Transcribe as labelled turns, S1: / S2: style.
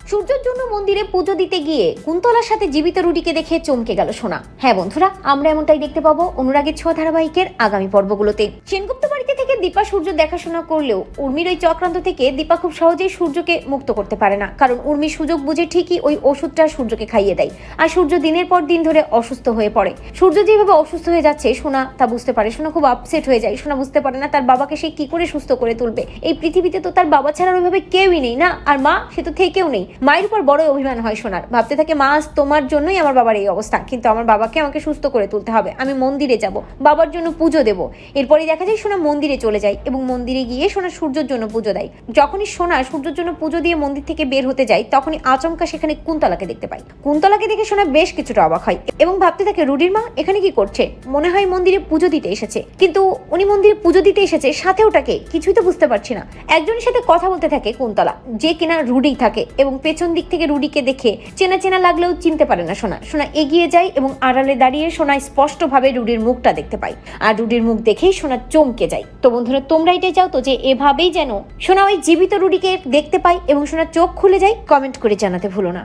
S1: সূর্যের জন্য মন্দিরে পুজো দিতে গিয়ে কুন্তলার সাথে জীবিত রুডিকে দেখে চমকে গেল সোনা। হ্যাঁ বন্ধুরা, আমরা এমনটাই দেখতে পাবো অনুরাগের ছোঁয়া ধারাবাহিকের আগামী পর্বগুলোতে। সেনগুপ্ত বাড়িতে থেকে দীপা সূর্য দেখাশোনা করলেও উর্মির ওই চক্রান্ত থেকে দীপা খুব সহজেই সূর্যকে মুক্ত করতে পারে না, কারণ উর্মি সুযোগ বুঝে ঠিকই ওই ওষুধটা সূর্যকে খাইয়ে দেয়। আর সূর্য দিনের পর দিন ধরে অসুস্থ হয়ে পড়ে। সূর্য যেভাবে অসুস্থ হয়ে যাচ্ছে সোনা তা বুঝতে পারে। সোনা খুব আপসেট হয়ে যায়। সোনা বুঝতে পারে না তার বাবাকে সে কি করে সুস্থ করে তুলবে। এই পৃথিবীতে তো তার বাবা ছাড়া ওইভাবে কেউই নেই না, আর মা সে তো থেকেও নেই। মায়ের উপর বড় অভিমান হয় সোনার। ভাবতে থাকে মা আজ তোমার জন্যই আমার বাবার এই অবস্থা, কিন্তু আমার বাবাকে আমাকে সুস্থ করে তুলতে হবে। আমি মন্দিরে যাব, বাবার জন্য পুজো দেব। এরপরই দেখা যায় সোনা মন্দিরে চলে যায় এবং মন্দিরে গিয়ে সোনা সূর্যের জন্য পুজো দেয়। যখনই সোনা সূর্যের জন্য পুজো দিয়ে মন্দির থেকে বের হতে যায় তখনই আচমকা সেখানে কুন্তলাকে দেখতে পায়। কুন্তলাকে দেখে সোনা বেশ কিছুটা অবাক হয় এবং ভাবতে থাকে রুডির মা এখানে কি করছে। মনে হয় মন্দিরে পুজো দিতে এসেছে, কিন্তু উনি মন্দিরে পুজো দিতে এসেছে সাথে ওটাকে কিছুই তো বুঝতে পারছি না। একজনের সাথে কথা বলতে থাকে কুন্তলা, যে কিনা রুডি থাকে, এবং পেছন দিক থেকে রুডিকে দেখে চেনা চেনা লাগলেও চিনতে পারে না সোনা। সোনা এগিয়ে যায় এবং আড়ালে দাঁড়িয়ে সোনা স্পষ্টভাবে রুডির মুখটা দেখতে পায়, আর রুডির মুখ দেখেই সোনা চমকে যায়। তো বন্ধুরা, তোমরা এটাই চাও তো যে এভাবেই যেন সোনা ওই জীবিত রুডিকে দেখতে পায় এবং সোনা চোখ খুলে যায়? কমেন্ট করে জানাতে ভুলো না।